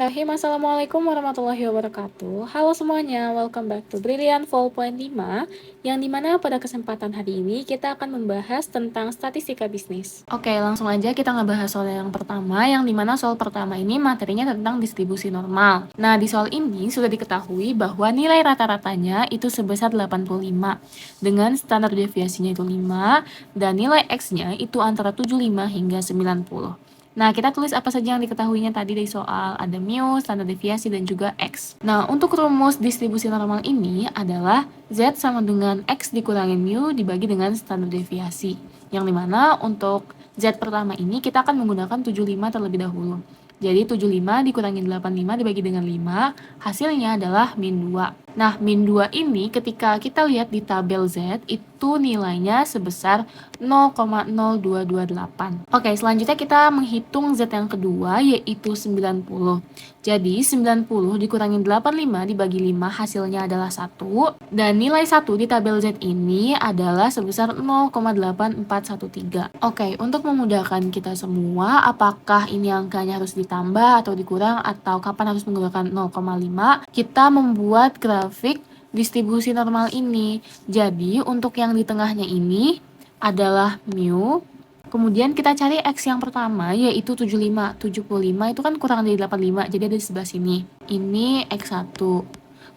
Bismillahirrahmanirrahim. Assalamualaikum warahmatullahi wabarakatuh. Halo semuanya, welcome back to Brilliant 4.5, yang dimana pada kesempatan hari ini kita akan membahas tentang statistika bisnis. Oke, langsung aja kita ngebahas soal yang pertama, yang dimana soal pertama ini materinya tentang distribusi normal. Nah, di soal ini sudah diketahui bahwa nilai rata-ratanya itu sebesar 85, dengan standar deviasinya itu 5, dan nilai X-nya itu antara 75 hingga 90. Nah, kita tulis apa saja yang diketahuinya tadi dari soal. Ada mu, standar deviasi, dan juga X. Nah, untuk rumus distribusi normal ini adalah Z sama dengan X dikurangin mu dibagi dengan standar deviasi. Yang dimana untuk Z pertama ini kita akan menggunakan 75 terlebih dahulu. Jadi 75 dikurangin 85 dibagi dengan 5, hasilnya adalah min 2. Nah, min 2 ini ketika kita lihat di tabel Z, itu nilainya sebesar 0,0228. Oke, selanjutnya kita menghitung Z yang kedua, yaitu 90. Jadi, 90 dikurangin 85 dibagi 5, hasilnya adalah 1. Dan nilai 1 di tabel Z ini adalah sebesar 0,8413. Oke, untuk memudahkan kita semua, apakah ini angkanya harus ditambah atau dikurang, atau kapan harus menggunakan 0,5, kita membuat grafik distribusi normal ini. Jadi, untuk yang di tengahnya ini adalah mu. Kemudian kita cari X yang pertama, yaitu 75. 75 itu kan kurang dari 85, jadi ada di sebelah sini. Ini X1.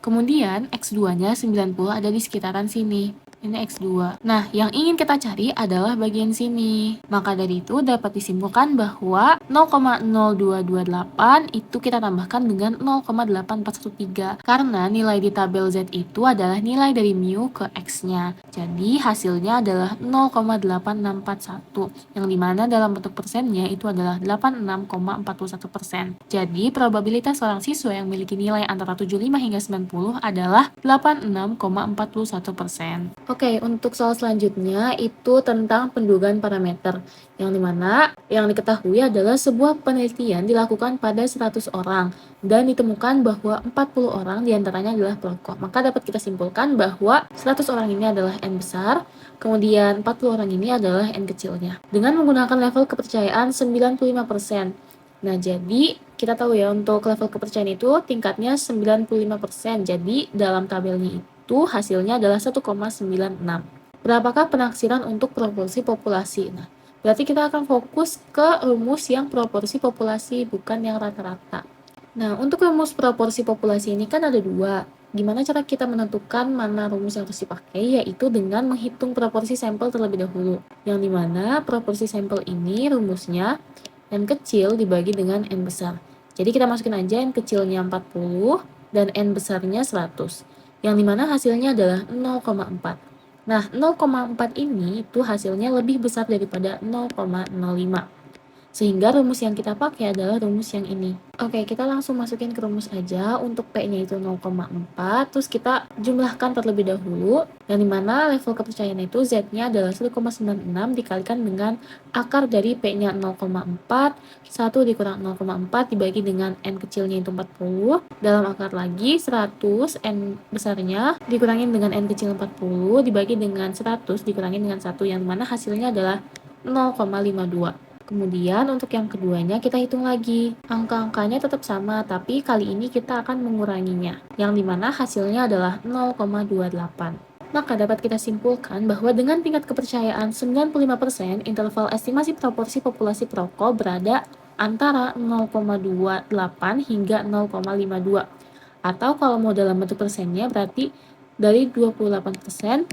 Kemudian X2-nya 90 ada di sekitaran sini. Ini X2. Nah, yang ingin kita cari adalah bagian sini. Maka dari itu dapat disimpulkan bahwa 0,0228 itu kita tambahkan dengan 0,8413. Karena nilai di tabel Z itu adalah nilai dari mu ke X-nya. Jadi hasilnya adalah 0,8641. Yang dimana dalam bentuk persennya itu adalah 86,41%. Jadi probabilitas seorang siswa yang memiliki nilai antara 75 hingga 90 adalah 86,41%. Oke, untuk soal selanjutnya itu tentang pendugaan parameter, yang dimana yang diketahui adalah sebuah penelitian dilakukan pada 100 orang dan ditemukan bahwa 40 orang diantaranya adalah perokok. Maka dapat kita simpulkan bahwa 100 orang ini adalah N besar, kemudian 40 orang ini adalah N kecilnya. Dengan menggunakan level kepercayaan 95%. Nah, jadi kita tahu ya untuk level kepercayaan itu tingkatnya 95%. Jadi dalam tabelnya itu hasilnya adalah 1,96. Berapakah penaksiran untuk proporsi populasi? Nah, berarti kita akan fokus ke rumus yang proporsi populasi, bukan yang rata-rata. Nah, untuk rumus proporsi populasi ini kan ada dua. Gimana cara kita menentukan mana rumus yang harus dipakai? Yaitu dengan menghitung proporsi sampel terlebih dahulu. Yang dimana proporsi sampel ini rumusnya N kecil dibagi dengan N besar. Jadi kita masukin aja N kecilnya 40 dan N besarnya 100. Yang dimana hasilnya adalah 0,4. Nah, 0,4 ini itu hasilnya lebih besar daripada 0,05. Sehingga rumus yang kita pakai adalah rumus yang ini. Oke, kita langsung masukin ke rumus aja. Untuk P-nya itu 0,4, terus kita jumlahkan terlebih dahulu, yang dimana level kepercayaan itu Z-nya adalah 1,96 dikalikan dengan akar dari P-nya 0,4, 1 dikurang 0,4 dibagi dengan N kecilnya itu 40, dalam akar lagi 100, N besarnya dikurangin dengan N kecil 40, dibagi dengan 100 dikurangin dengan 1, yang dimana hasilnya adalah 0,52. Kemudian untuk yang keduanya kita hitung lagi. Angka-angkanya tetap sama, tapi kali ini kita akan menguranginya, yang dimana hasilnya adalah 0,28. Maka dapat kita simpulkan bahwa dengan tingkat kepercayaan 95%, interval estimasi proporsi populasi perokok berada antara 0,28 hingga 0,52. Atau kalau mau dalam bentuk persennya berarti dari 28%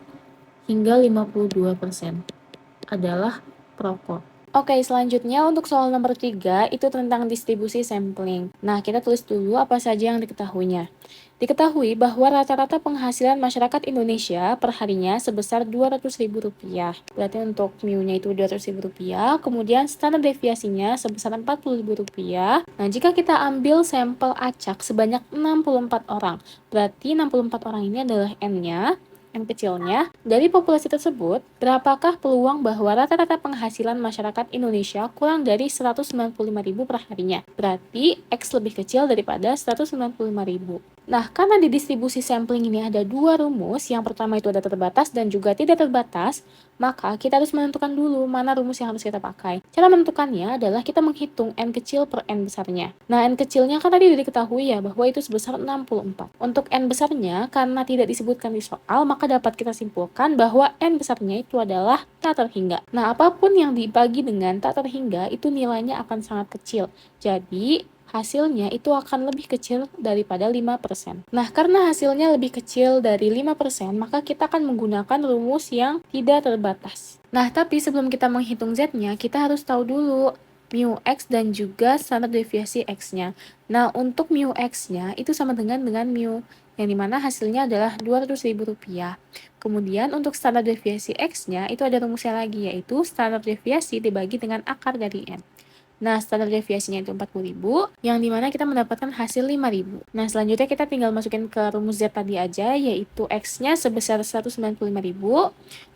hingga 52% adalah perokok. Oke, selanjutnya untuk soal nomor 3 itu tentang distribusi sampling. Nah, kita tulis dulu apa saja yang diketahuinya. Diketahui bahwa rata-rata penghasilan masyarakat Indonesia per harinya sebesar Rp200.000. Berarti untuk mu-nya itu Rp200.000, kemudian standar deviasinya sebesar Rp40.000. Nah, jika kita ambil sampel acak sebanyak 64 orang, berarti 64 orang ini adalah N-nya, N kecilnya. Dari populasi tersebut, berapakah peluang bahwa rata-rata penghasilan masyarakat Indonesia kurang dari 195.000 per harinya? Berarti X lebih kecil daripada 195.000. Nah, karena di distribusi sampling ini ada dua rumus, yang pertama itu ada terbatas dan juga tidak terbatas, maka kita harus menentukan dulu mana rumus yang harus kita pakai. Cara menentukannya adalah kita menghitung n kecil per n besarnya. Nah, n kecilnya kan tadi sudah diketahui ya, bahwa itu sebesar 64. Untuk n besarnya, karena tidak disebutkan di soal, maka dapat kita simpulkan bahwa n besarnya itu adalah tak terhingga. Nah, apapun yang dibagi dengan tak terhingga, itu nilainya akan sangat kecil. Jadi, hasilnya itu akan lebih kecil daripada 5%. Nah, karena hasilnya lebih kecil dari 5%, maka kita akan menggunakan rumus yang tidak terbatas. Nah, tapi sebelum kita menghitung z-nya, kita harus tahu dulu mu x dan juga standar deviasi x-nya. Nah, untuk mu x-nya itu sama dengan mu, yang dimana hasilnya adalah Rp200.000. Kemudian untuk standar deviasi x-nya itu ada rumusnya lagi, yaitu standar deviasi dibagi dengan akar dari n. Nah, standar deviasinya itu 40.000, yang dimana kita mendapatkan hasil 5.000. Nah, selanjutnya kita tinggal masukin ke rumus Z tadi aja, yaitu X-nya sebesar 195.000,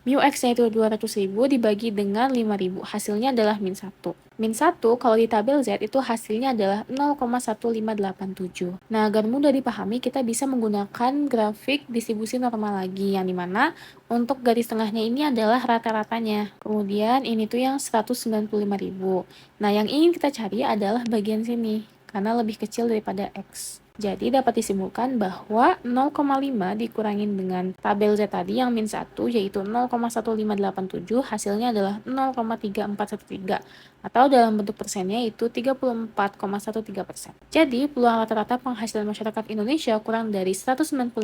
mu X-nya itu 200.000 dibagi dengan 5.000. Hasilnya adalah min 1. Min 1 kalau di tabel Z itu hasilnya adalah 0,1587. Nah, agar mudah dipahami, kita bisa menggunakan grafik distribusi normal lagi, yang dimana untuk garis tengahnya ini adalah rata-ratanya. Kemudian ini tuh yang 195.000. Nah, yang ingin kita cari adalah bagian sini, karena lebih kecil daripada X. Jadi dapat disimpulkan bahwa 0,5 dikurangin dengan tabel Z tadi yang min 1, yaitu 0,1587, hasilnya adalah 0,3413. Atau dalam bentuk persennya itu 34,13%. Jadi peluang rata-rata penghasilan masyarakat Indonesia kurang dari 195.000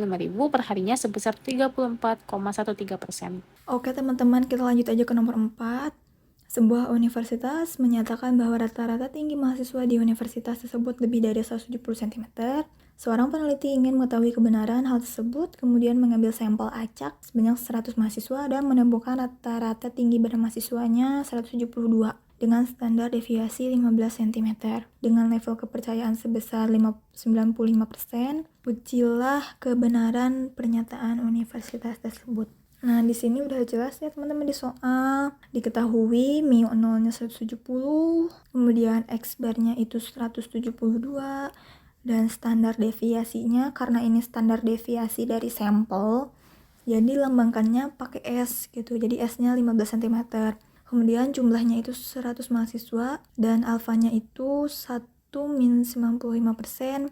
per harinya sebesar 34,13%. Oke teman-teman, kita lanjut aja ke nomor 4. Sebuah universitas menyatakan bahwa rata-rata tinggi mahasiswa di universitas tersebut lebih dari 170 cm. Seorang peneliti ingin mengetahui kebenaran hal tersebut, kemudian mengambil sampel acak sebanyak 100 mahasiswa dan menemukan rata-rata tinggi badan mahasiswanya 172 dengan standar deviasi 15 cm. Dengan level kepercayaan sebesar 95%, ujilah kebenaran pernyataan universitas tersebut. Nah, di sini udah jelas ya teman-teman di soal. Diketahui mu 0-nya 170, kemudian X bar-nya itu 172, dan standar deviasinya, karena ini standar deviasi dari sampel, jadi lambangkannya pakai S gitu. Jadi S-nya 15 cm. Kemudian jumlahnya itu 100 mahasiswa, dan alfanya itu 1 min 95%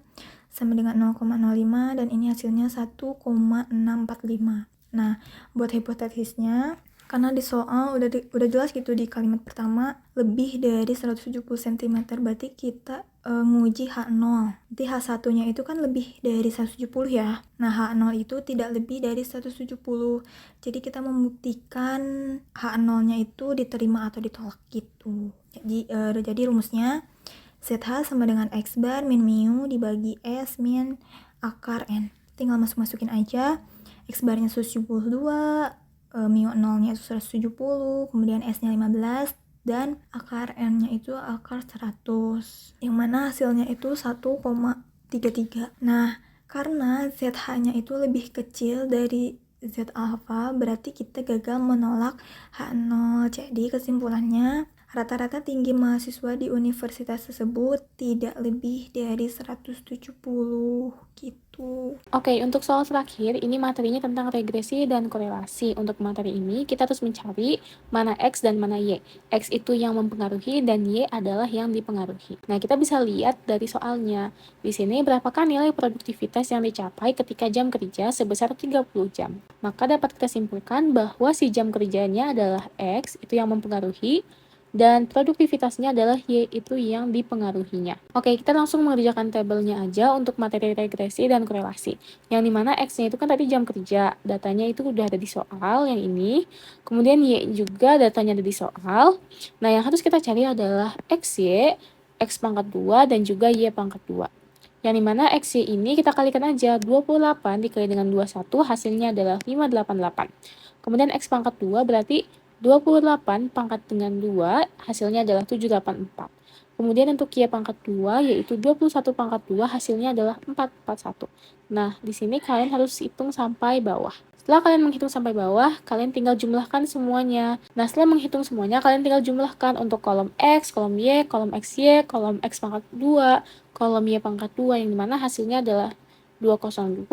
sama dengan 0,05, dan ini hasilnya 1,645. Nah, buat hipotesisnya, karena di soal udah jelas gitu di kalimat pertama lebih dari 170 cm, berarti kita nguji H0. Berarti H1-nya itu kan lebih dari 170 ya. Nah, H0 itu tidak lebih dari 170. Jadi kita membuktikan H0-nya itu diterima atau ditolak gitu. Jadi rumusnya ZH sama dengan X bar min mu dibagi S min akar N. Tinggal masukin aja. X barnya 172, mu 0-nya itu 170, kemudian S-nya 15, dan akar N-nya itu akar 100, yang mana hasilnya itu 1,33. Nah, karena ZH-nya itu lebih kecil dari Z alpha, berarti kita gagal menolak H0. Jadi kesimpulannya, rata-rata tinggi mahasiswa di universitas tersebut tidak lebih dari 170 gitu. Oke, untuk soal terakhir, ini materinya tentang regresi dan korelasi. Untuk materi ini, kita harus mencari mana X dan mana Y. X itu yang mempengaruhi dan Y adalah yang dipengaruhi. Nah, kita bisa lihat dari soalnya. Di sini, berapakah nilai produktivitas yang dicapai ketika jam kerja sebesar 30 jam? Maka dapat kita simpulkan bahwa si jam kerjanya adalah X, itu yang mempengaruhi, dan produktivitasnya adalah Y, itu yang dipengaruhinya. Oke, kita langsung mengerjakan tabelnya aja untuk materi regresi dan korelasi. Yang dimana X-nya itu kan tadi jam kerja, datanya itu udah ada di soal yang ini. Kemudian Y juga datanya ada di soal. Nah, yang harus kita cari adalah XY, X pangkat 2, dan juga Y pangkat 2. Yang dimana XY ini kita kalikan aja, 28 dikali dengan 21 hasilnya adalah 588. Kemudian X pangkat 2 berarti 28 pangkat dengan 2 hasilnya adalah 784. Kemudian untuk Y pangkat 2 yaitu 21 pangkat 2 hasilnya adalah 441. Nah, di sini kalian harus hitung sampai bawah. Setelah kalian menghitung sampai bawah, kalian tinggal jumlahkan semuanya. Nah, setelah menghitung semuanya, kalian tinggal jumlahkan untuk kolom X, kolom XY, kolom X pangkat 2, kolom Y pangkat 2, yang dimana hasilnya adalah 202,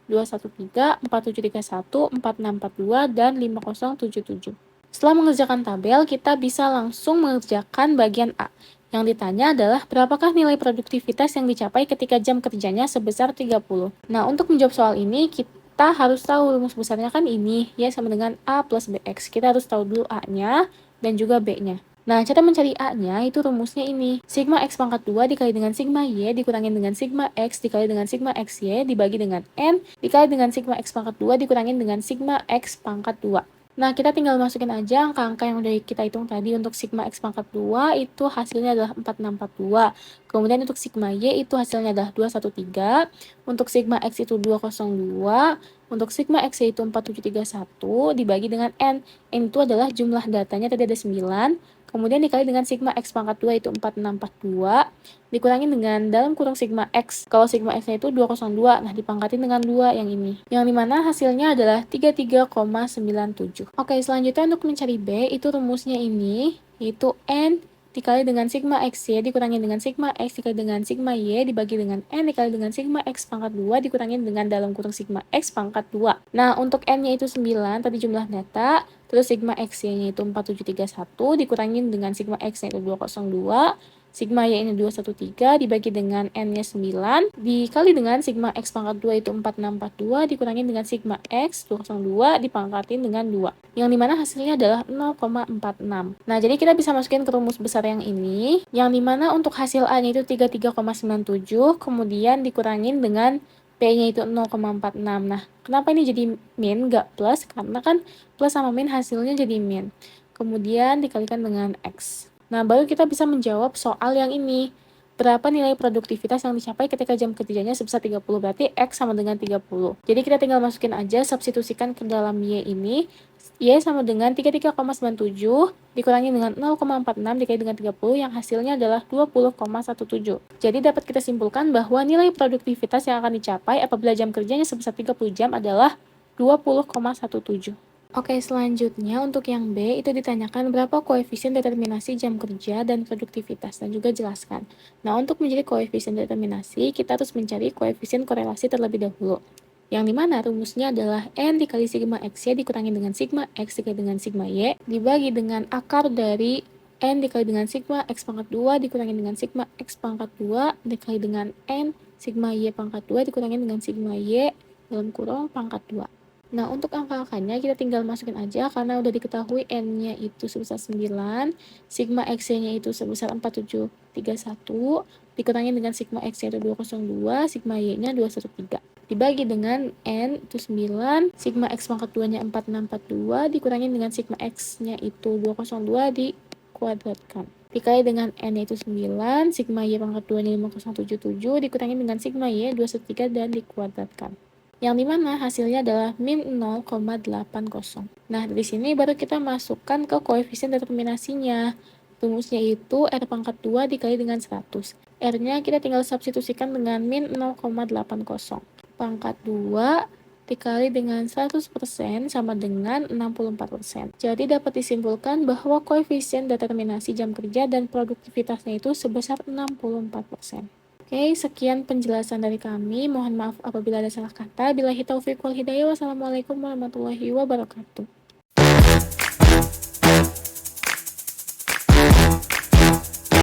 213, 4731, 4642, dan 5077. Setelah mengerjakan tabel, kita bisa langsung mengerjakan bagian A. Yang ditanya adalah berapakah nilai produktivitas yang dicapai ketika jam kerjanya sebesar 30. Nah, untuk menjawab soal ini, kita harus tahu rumus besarnya kan ini, ya sama dengan A plus BX. Kita harus tahu dulu A-nya dan juga B-nya. Nah, cara mencari A-nya itu rumusnya ini. Sigma X pangkat 2 dikali dengan sigma Y dikurangin dengan sigma X dikali dengan sigma XY dibagi dengan N dikali dengan sigma X pangkat 2 dikurangin dengan sigma X pangkat 2. Nah, kita tinggal masukin aja angka-angka yang udah kita hitung tadi. Untuk sigma X pangkat 2 itu hasilnya adalah 4642. Kemudian untuk sigma Y itu hasilnya adalah 213. Untuk sigma X itu 202. Untuk sigma X yaitu 4731 dibagi dengan N. N itu adalah jumlah datanya tadi ada 9. Kemudian dikali dengan sigma X pangkat 2 itu 4642. Dikurangin dengan dalam kurung sigma X. Kalau sigma X-nya itu 202, nah dipangkatin dengan 2 yang ini. Yang dimana hasilnya adalah 33,97. Oke, selanjutnya untuk mencari B, itu rumusnya ini, yaitu N dikali dengan sigma XY dikurangin dengan sigma X dikali dengan sigma Y dibagi dengan N dikali dengan sigma X pangkat 2 dikurangin dengan dalam kurung sigma X pangkat 2. Nah, untuk N-nya itu 9, tadi jumlah data. Terus sigma X-nya itu 4731 dikurangin dengan sigma X-nya itu 202. Sigma Y ini 213 dibagi dengan N-nya 9 dikali dengan sigma X pangkat 2 itu 4642 dikurangin dengan sigma X 202 dipangkatin dengan 2. Yang dimana hasilnya adalah 0,46. Nah, jadi kita bisa masukin ke rumus besar yang ini. Yang dimana untuk hasil A-nya itu 33,97 kemudian dikurangin dengan P-nya itu 0,46. Nah, kenapa ini jadi min, nggak plus? Karena kan plus sama min hasilnya jadi min. Kemudian dikalikan dengan X. Nah, baru kita bisa menjawab soal yang ini. Berapa nilai produktivitas yang dicapai ketika jam kerjanya sebesar 30, berarti X sama dengan 30. Jadi kita tinggal masukin aja, substitusikan ke dalam Y ini. Y sama dengan 33,97 dikurangi dengan 0,46 dikali dengan 30 yang hasilnya adalah 20,17. Jadi dapat kita simpulkan bahwa nilai produktivitas yang akan dicapai apabila jam kerjanya sebesar 30 jam adalah 20,17. Oke, selanjutnya untuk yang B itu ditanyakan berapa koefisien determinasi jam kerja dan produktivitas dan juga jelaskan. Nah, untuk mencari koefisien determinasi, kita harus mencari koefisien korelasi terlebih dahulu. Yang dimana rumusnya adalah N dikali sigma X-Y dikurangi dengan sigma X dikali dengan sigma Y dibagi dengan akar dari N dikali dengan sigma X pangkat 2 dikurangi dengan sigma X pangkat 2 dikali dengan N sigma Y pangkat 2 dikurangi dengan sigma Y dalam kurung pangkat 2. Nah, untuk angka-angkanya kita tinggal masukin aja karena udah diketahui N-nya itu sebesar 9, sigma X-nya itu sebesar 4731, dikurangi dengan sigma X-nya itu 202, sigma Y-nya 213. Dibagi dengan N itu 9, sigma X pangkat 2-nya 4642, dikurangi dengan sigma X-nya itu 202 dikuadratkan. Dikali dengan N-nya itu 9, sigma Y pangkat 2-nya 5077, dikurangi dengan sigma Y 213 dan dikuadratkan. Yang dimana hasilnya adalah min 0,80. Nah, dari sini baru kita masukkan ke koefisien determinasinya. Rumusnya itu R pangkat 2 dikali dengan 100. R-nya kita tinggal substitusikan dengan min 0,80. Pangkat 2 dikali dengan 100% sama dengan 64%. Jadi dapat disimpulkan bahwa koefisien determinasi jam kerja dan produktivitasnya itu sebesar 64%. Oke, sekian penjelasan dari kami. Mohon maaf apabila ada salah kata. Billahi taufiq wal hidayah. Wassalamualaikum warahmatullahi wabarakatuh.